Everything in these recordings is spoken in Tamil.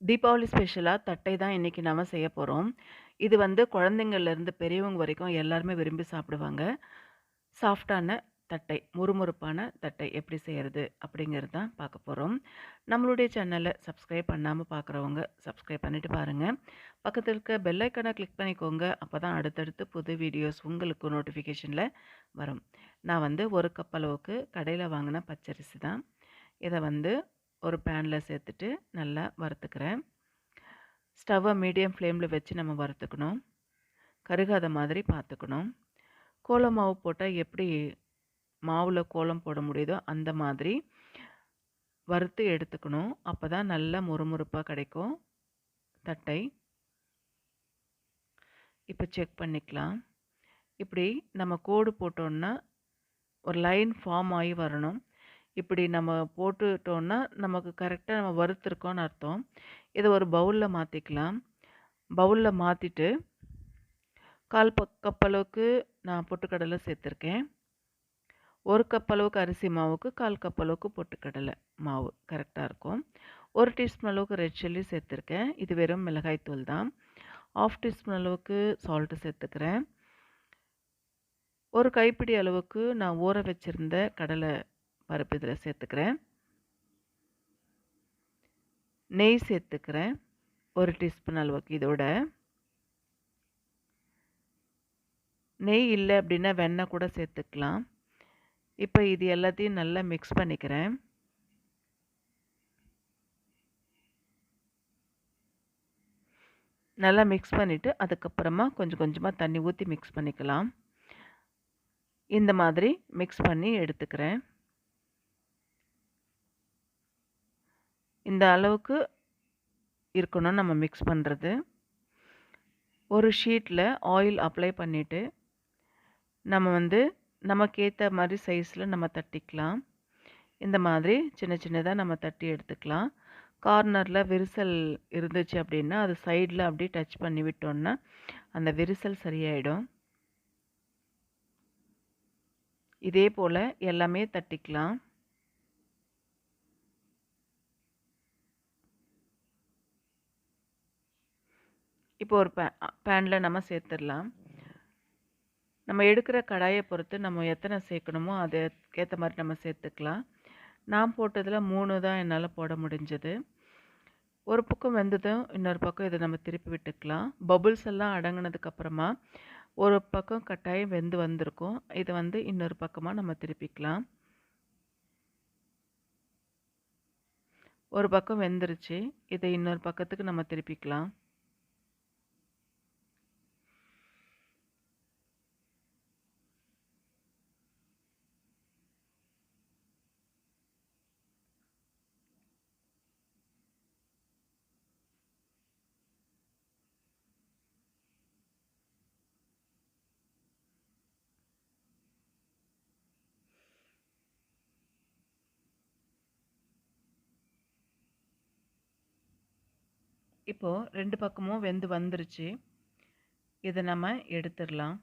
தீபாவளி ஸ்பெஷலா தட்டை தான் இன்னைக்கு நாம செய்ய போறோம். இது வந்து குழந்தைங்கள்லேருந்து பெரியவங்க வரைக்கும் எல்லாருமே விரும்பி சாப்பிடுவாங்க. சாஃப்ட்டான தட்டை, முறுமுறுப்பான தட்டை எப்படி செய்யறது அப்படிங்கிறது தான் பார்க்க போறோம். நம்மளுடைய சேனல சப்ஸ்கிரைப் பண்ணாம பார்க்குறவங்க சப்ஸ்கிரைப் பண்ணிட்டு பாருங்க. பக்கத்துல இருக்க பெல் ஐகான கிளிக் பண்ணிக்கோங்க. அப்பதான் அடுத்தடுத்து புது வீடியோஸ் உங்களுக்கு நோட்டிஃபிகேஷன்ல வரும். நான் வந்து 1 கப் அளவுக்கு கடையில வாங்குன பச்சரிசி தான். இத வந்து ஒரு பேன்ல சேர்த்துட்டு நல்லா வறுத்துக்கிறேன். ஸ்டவ்வ மீடியம் ஃப்ளேம்ல வச்சு நம்ம வறுத்துக்கணும். கருகாத மாதிரி பார்த்துக்கணும். கோலம் மாவு போட்டா எப்படி மாவுல கோலம் போட முடியுதோ அந்த மாதிரி வறுத்து எடுத்துக்கணும். அப்பதான் நல்ல முறுமுறுப்பா கிடைக்கும் தட்டை. இப்ப செக் பண்ணிக்கலாம். இப்படி நம்ம கோடு போட்டோம்னா ஒரு லைன் ஃபார்ம் ஆகி வரணும். இப்படி நம்ம போட்டுட்டோம்னா நமக்கு கரெக்டா நம்ம வறுத்துருக்கோம்னு அர்த்தம். இத ஒரு பவுல்ல மாத்திக்கலாம். பவுல்ல மாத்திட்டு 1/4 கப் அளவுக்கு நான் பொட்டுக்கடலை சேர்த்துருக்கேன். 1 கப் அளவுக்கு அரிசி மாவுக்கு 1/4 கப் அளவுக்கு பொட்டுக்கடலை மாவு கரெக்டாக இருக்கும். 1 டீஸ்பூன் அளவுக்கு ரெட் சில்லி சேர்த்துருக்கேன். இது வெறும் மிளகாய் தூள் தான். 1/2 டீஸ்பூன் அளவுக்கு சால்ட்டு சேர்த்துக்கிறேன். ஒரு கைப்பிடி அளவுக்கு நான் ஊற வச்சிருந்த கடலை பருப்பு இதில் சேர்த்துக்கிறேன். நெய் சேர்த்துக்கிறேன் 1 டீஸ்பூன் அளவுக்கு இதோட. நெய் இல்லை அப்படின்னா வெண்ணெய் கூட சேர்த்துக்கலாம். இப்போ இது எல்லாத்தையும் நல்லா மிக்ஸ் பண்ணிக்கிறேன். நல்லா மிக்ஸ் பண்ணிவிட்டு அதுக்கப்புறமா கொஞ்சம் கொஞ்சமாக தண்ணி ஊற்றி மிக்ஸ் பண்ணிக்கலாம். இந்த மாதிரி மிக்ஸ் பண்ணி எடுத்துக்கிறேன். இந்த அளவுக்கு இருக்கணும் நம்ம மிக்ஸ் பண்ணுறது. ஒரு ஷீட்டில் ஆயில் அப்ளை பண்ணிவிட்டு நம்ம வந்து நமக்கு ஏற்ற மாதிரி சைஸில் நம்ம தட்டிக்கலாம். இந்த மாதிரி சின்ன சின்னதாக நம்ம தட்டி எடுத்துக்கலாம். கார்னரில் விரிசல் இருந்துச்சு அப்படின்னா அது சைடில் அப்படியே டச் பண்ணி விட்டோம்னா அந்த விரிசல் சரியாயிடும். இதே போல் எல்லாமே தட்டிக்கலாம். இப்போ ஒரு பேனில் நம்ம சேர்த்துடலாம். நம்ம எடுக்கிற கடாயை பொறுத்து நம்ம எத்தனை சேர்க்கணுமோ அதுக்கேற்ற மாதிரி நம்ம சேர்த்துக்கலாம். நான் போட்டதில் 3 தான் என்னால் போட முடிஞ்சது. ஒரு பக்கம் வெந்ததும் இன்னொரு பக்கம் இதை நம்ம திருப்பி விட்டுக்கலாம். பபுள்ஸ் எல்லாம் அடங்கினதுக்கப்புறமா ஒரு பக்கம் கட்டாயம் வெந்து வந்திருக்கும். இதை வந்து இன்னொரு பக்கமாக நம்ம திருப்பிக்கலாம். ஒரு பக்கம் வெந்துருச்சு. இதை இன்னொரு பக்கத்துக்கு நம்ம திருப்பிக்கலாம். இப்போ 2 பக்கமும் வெந்து வந்துருச்சு. இதை நம்ம எடுத்துடலாம்.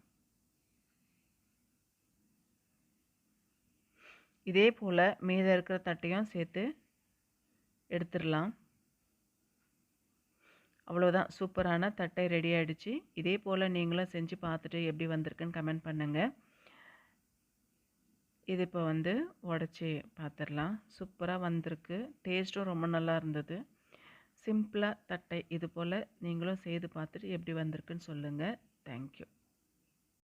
இதே போல் மீதம் இருக்கிற தட்டையும் சேர்த்து எடுத்துடலாம். அவ்வளோதான், சூப்பரான தட்டை ரெடி ஆகிடுச்சு. இதே போல் நீங்களும் செஞ்சு பார்த்துட்டு எப்படி வந்திருக்குன்னு கமெண்ட் பண்ணுங்கள். இது இப்போ வந்து உடச்சி பார்த்துடலாம். சூப்பராக வந்திருக்கு. டேஸ்ட்டும் ரொம்ப நல்லா இருந்தது. சிம்பிளாக தட்டை இது போல் நீங்களும் செய்து பார்த்துட்டு எப்படி வந்திருக்குன்னு சொல்லுங்கள். தேங்க்யூ.